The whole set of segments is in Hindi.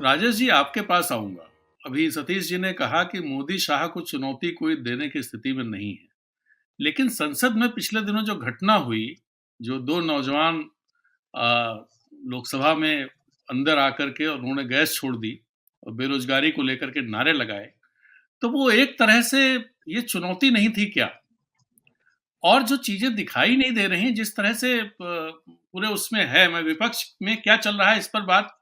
राजेश जी, आपके पास आऊंगा। अभी सतीश जी ने कहा कि मोदी शाह को चुनौती कोई देने की स्थिति में नहीं है, लेकिन संसद में पिछले दिनों जो घटना हुई, जो दो नौजवान आ, लोकसभा में अंदर आकर के और उन्होंने गैस छोड़ दी और बेरोजगारी को लेकर के नारे लगाए, तो वो एक तरह से ये चुनौती नहीं थी क्या? और जो चीजें दिखाई नहीं दे रही जिस तरह से पूरे उसमें है, मैं विपक्ष में क्या चल रहा है इस पर बात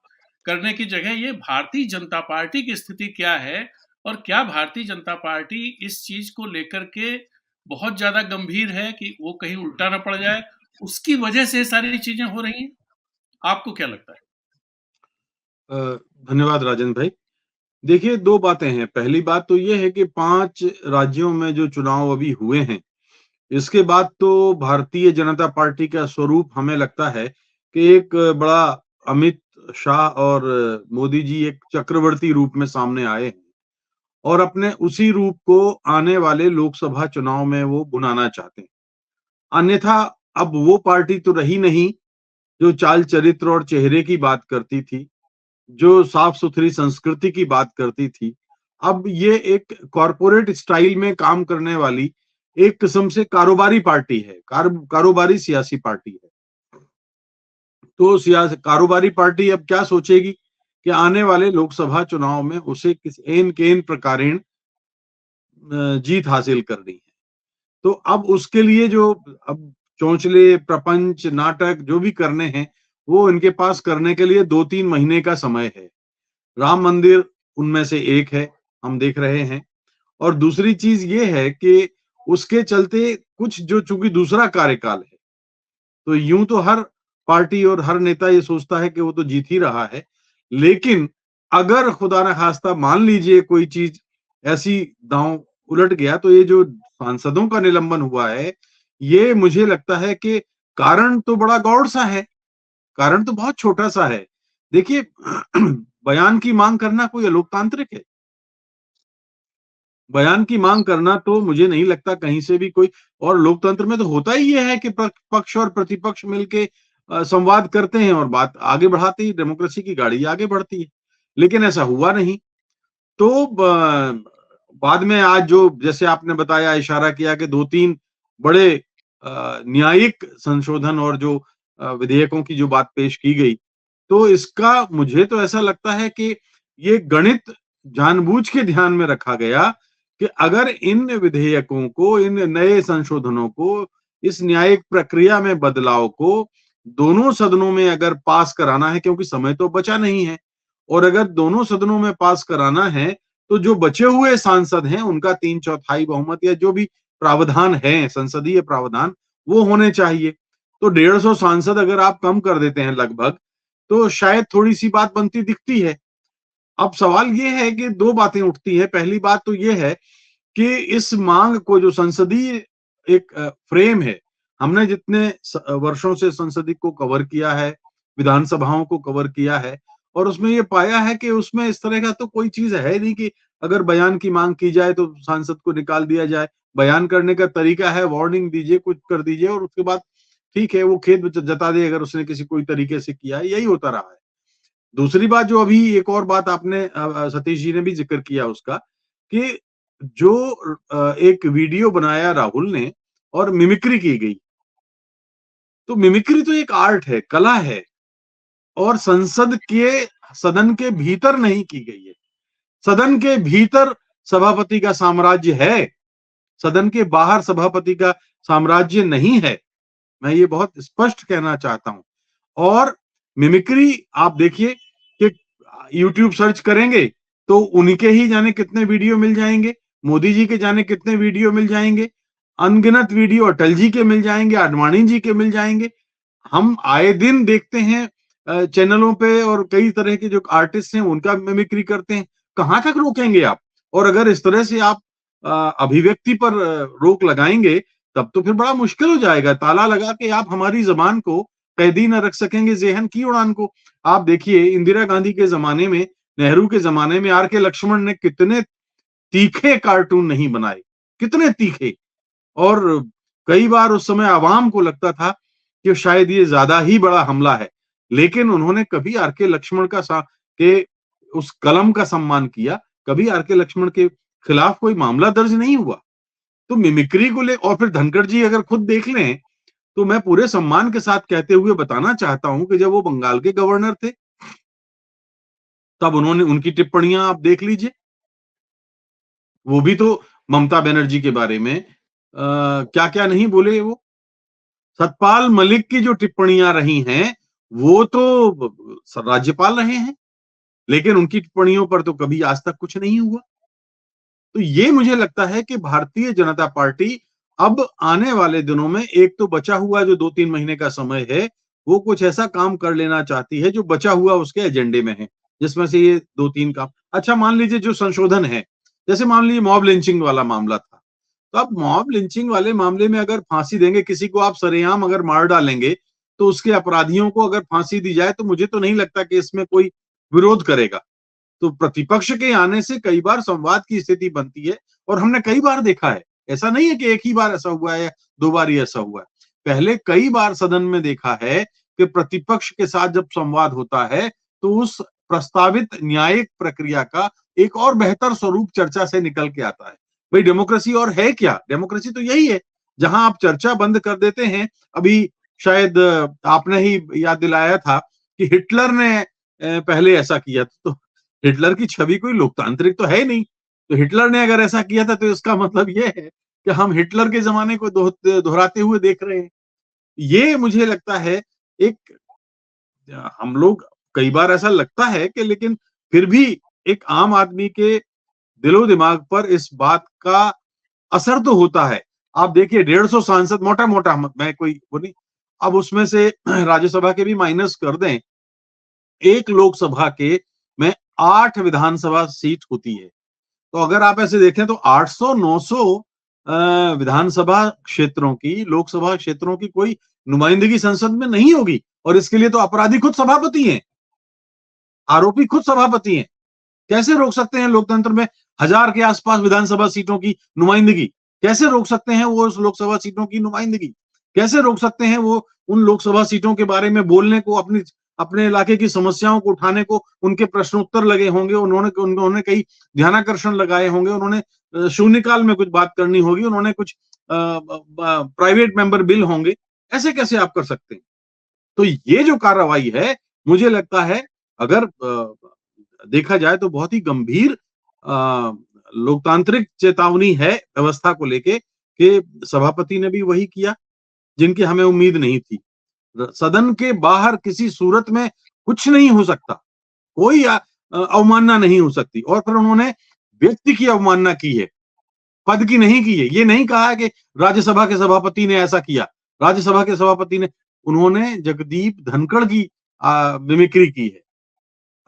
करने की जगह ये भारतीय जनता पार्टी की स्थिति क्या है, और क्या भारतीय जनता पार्टी इस चीज को लेकर के बहुत ज्यादा गंभीर है कि वो कहीं उल्टा ना पड़ जाए, उसकी वजह से सारी चीजें हो रही हैं। आपको क्या लगता है? धन्यवाद राजन भाई। देखिए, दो बातें हैं। पहली बात तो ये है कि 5 राज्यों में जो चुनाव अभी हुए हैं, इसके बाद तो भारतीय जनता पार्टी का स्वरूप हमें लगता है कि एक बड़ा अमित शाह और मोदी जी एक चक्रवर्ती रूप में सामने आए हैं और अपने उसी रूप को आने वाले लोकसभा चुनाव में वो बुनाना चाहते हैं। अन्यथा अब वो पार्टी तो रही नहीं जो चाल चरित्र और चेहरे की बात करती थी, जो साफ-सुथरी संस्कृति की बात करती थी। अब ये एक कॉर्पोरेट स्टाइल में काम करने वाली एक किस्म से कारोबारी पार्टी है, कारोबारी सियासी पार्टी है। तो कारोबारी पार्टी अब क्या सोचेगी कि आने वाले लोकसभा चुनाव में उसे किस ऐन केन प्रकारेण जीत हासिल करनी है। तो अब उसके लिए जो अब चौंचले, प्रपंच, नाटक जो भी करने हैं, वो इनके पास करने के लिए 2-3 महीने का समय है। राम मंदिर उनमें से एक है, हम देख रहे हैं। और दूसरी चीज ये है कि उसके चलते कुछ जो चूंकि दूसरा कार्यकाल है, तो यूं तो हर पार्टी और हर नेता ये सोचता है कि वो तो जीत ही रहा है। लेकिन अगर खुदा न खास्ता मान लीजिए कोई चीज ऐसी दांव उलट गया, तो ये जो सांसदों का निलंबन हुआ है, ये मुझे लगता है कि कारण तो बड़ा गौड़ सा है, कारण तो बहुत छोटा सा है। देखिए, बयान की मांग करना कोई अलोकतांत्रिक है? बयान की मांग करना तो मुझे नहीं लगता कहीं से भी कोई, और लोकतंत्र में तो होता ही ये है कि पक्ष और प्रतिपक्ष मिलके संवाद करते हैं और बात आगे बढ़ाते ही डेमोक्रेसी की गाड़ी आगे बढ़ती है। लेकिन ऐसा हुआ नहीं। तो बाद में आज जो जैसे आपने बताया, इशारा किया कि 2-3 बड़े न्यायिक संशोधन और जो विधेयकों की जो बात पेश की गई, तो इसका मुझे तो ऐसा लगता है कि ये गणित जानबूझ के ध्यान में रखा गया कि अगर इन विधेयकों को, इन नए संशोधनों को, इस न्यायिक प्रक्रिया में बदलाव को दोनों सदनों में अगर पास कराना है, क्योंकि समय तो बचा नहीं है, और अगर दोनों सदनों में पास कराना है, तो जो बचे हुए सांसद हैं उनका 3/4 बहुमत या जो भी प्रावधान है, संसदीय प्रावधान, वो होने चाहिए। तो 150 सांसद अगर आप कम कर देते हैं लगभग, तो शायद थोड़ी-सी बात बनती दिखती है। अब सवाल ये है कि 2 बातें उठती हैं। पहली बात तो ये है कि इस मांग को जो संसदीय एक फ्रेम है, हमने जितने वर्षों से संसद को कवर किया है, विधानसभाओं को कवर किया है, और उसमें ये पाया है कि उसमें इस तरह का तो कोई चीज है नहीं कि अगर बयान की मांग की जाए तो सांसद को निकाल दिया जाए। बयान करने का तरीका है, वार्निंग दीजिए, कुछ कर दीजिए, और उसके बाद ठीक है, वो खेद जता दे अगर उसने किसी कोई तरीके से किया है। यही होता रहा है। दूसरी बात, जो अभी एक और बात आपने सतीश जी ने भी जिक्र किया उसका, कि जो एक वीडियो बनाया राहुल ने और मिमिक्री की गई, तो मिमिक्री तो एक आर्ट है, कला है, और सदन के भीतर नहीं की गई है। सदन के भीतर सभापति का साम्राज्य है, सदन के बाहर सभापति का साम्राज्य नहीं है। मैं ये बहुत स्पष्ट कहना चाहता हूं। और मिमिक्री आप देखिए कि यूट्यूब सर्च करेंगे तो उनके ही जाने कितने वीडियो मिल जाएंगे, मोदी जी के जाने कितने वीडियो मिल जाएंगे, अनगिनत वीडियो अटल जी के मिल जाएंगे, आडवाणी जी के मिल जाएंगे। हम आए दिन देखते हैं चैनलों पे, और कई तरह के जो आर्टिस्ट हैं उनका मिमिक्री करते हैं। कहां तक रोकेंगे आप? और अगर इस तरह से आप अभिव्यक्ति पर रोक लगाएंगे, तब तो फिर बड़ा मुश्किल हो जाएगा। ताला लगा के आप हमारी जबान को कैदी न रख सकेंगे, जेहन की उड़ान को। आप देखिए, इंदिरा गांधी के जमाने में, नेहरू के जमाने में आर के लक्ष्मण ने कितने तीखे कार्टून नहीं बनाए, कितने तीखे। और कई बार उस समय आवाम को लगता था कि शायद ये ज्यादा ही बड़ा हमला है, लेकिन उन्होंने कभी आर के लक्ष्मण के उस कलम का सम्मान किया, कभी आर के लक्ष्मण के खिलाफ कोई मामला दर्ज नहीं हुआ। तो मिमिक्री को ले और फिर धनखड़ जी अगर खुद देख लें, तो मैं पूरे सम्मान के साथ कहते हुए बताना चाहता हूं कि जब वो बंगाल के गवर्नर थे, तब उन्होंने उनकी टिप्पणियां आप देख लीजिए। वो भी तो ममता बनर्जी के बारे में क्या-क्या नहीं बोले वो। सतपाल मलिक की जो टिप्पणियां रही हैं, वो तो राज्यपाल रहे हैं, लेकिन उनकी टिप्पणियों पर तो कभी आज तक कुछ नहीं हुआ। तो ये मुझे लगता है कि भारतीय जनता पार्टी अब आने वाले दिनों में एक तो बचा हुआ जो 2-3 महीने का समय है, वो कुछ ऐसा काम कर लेना चाहती है जो बचा हुआ उसके एजेंडे में है, जिसमें से ये 2-3 काम। अच्छा मान लीजिए जो संशोधन है, जैसे मान लीजिए मॉब लिंचिंग वाला मामला था, तो अब मॉब लिंचिंग वाले मामले में अगर फांसी देंगे, किसी को आप सरेआम अगर मार डालेंगे, तो उसके अपराधियों को अगर फांसी दी जाए, तो मुझे तो नहीं लगता कि इसमें कोई विरोध करेगा। तो प्रतिपक्ष के आने से कई बार संवाद की स्थिति बनती है और हमने कई बार देखा है, ऐसा नहीं है कि एक ही बार ऐसा हुआ है या 2 बार ही ऐसा हुआ है। पहले कई बार सदन में देखा है कि प्रतिपक्ष के साथ जब संवाद होता है, तो उस प्रस्तावित न्यायिक प्रक्रिया का एक और बेहतर स्वरूप चर्चा से निकल के आता है। भाई डेमोक्रेसी और है क्या? डेमोक्रेसी तो यही है, जहां आप चर्चा बंद कर देते हैं। अभी शायद आपने ही याद दिलाया था कि हिटलर ने पहले ऐसा किया तो हिटलर की छवि कोई लोकतांत्रिक तो है नहीं। तो हिटलर ने अगर ऐसा किया था तो इसका मतलब ये है कि हम हिटलर के ज़माने को दोहराते हुए देख रहे हैं। ये मुझे लगता है एक हम लोग कई बार ऐसा लगता है कि लेकिन फिर भी एक आम आदमी के दिलो-दिमाग पर इस बात का असर तो होता है। आप देखिए 150 सांसद मोटा-मोटा मैं कोई वो नहीं, अब उसमें से राज्यसभा के भी माइनस कर दें, एक लोकसभा के में 8 विधानसभा सीट होती है। तो अगर आप ऐसे देखें तो 800-900 विधानसभा क्षेत्रों की, लोकसभा क्षेत्रों की कोई नुमाइंदगी संसद में नहीं होगी और इसके लिए तो अपराधी खुद सभापति हैं, आरोपी खुद सभापति हैं। कैसे रोक सकते हैं लोकतंत्र में 1000 के आसपास विधानसभा सीटों की नुमाइंदगी? कैसे रोक सकते हैं वो उस लोकसभा सीटों की नुमाइंदगी? कैसे रोक सकते हैं वो उन लोकसभा सीटों के बारे में बोलने को, अपने इलाके की समस्याओं को उठाने को? उनके प्रश्नोत्तर लगे होंगे, उन्होंने कई ध्यानाकर्षण लगाए होंगे, उन्होंने शून्यकाल में कुछ बात करनी होगी, उन्होंने कुछ प्राइवेट मेंबर बिल होंगे। ऐसे कैसे आप कर सकते हैं? तो ये जो कार्रवाई है, मुझे लगता है अगर देखा जाए तो बहुत ही गंभीर लोकतांत्रिक चेतावनी है व्यवस्था को लेके कि सभापति ने भी वही किया जिनकी हमें उम्मीद नहीं थी। सदन के बाहर किसी सूरत में कुछ नहीं हो सकता, कोई अवमानना नहीं हो सकती और फिर उन्होंने व्यक्ति की अवमानना की है, पद की नहीं की है। ये नहीं कहा है कि राज्यसभा के सभापति ने ऐसा किया, राज्यसभा के सभापति ने, उन्होंने जगदीप धनखड़ की मिमिक्री की है।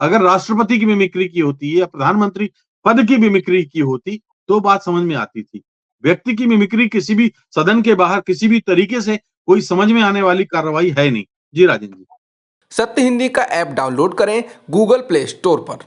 अगर राष्ट्रपति की मिमिक्री की होती या प्रधानमंत्री पद की मिमिक्री की होती तो बात समझ में आती थी। व्यक्ति की मिमिक्री किसी भी सदन के बाहर किसी भी तरीके से कोई समझ में आने वाली कार्रवाई है नहीं। जी राजेंद्र जी। सत्य हिंदी का ऐप डाउनलोड करें गूगल प्ले स्टोर पर।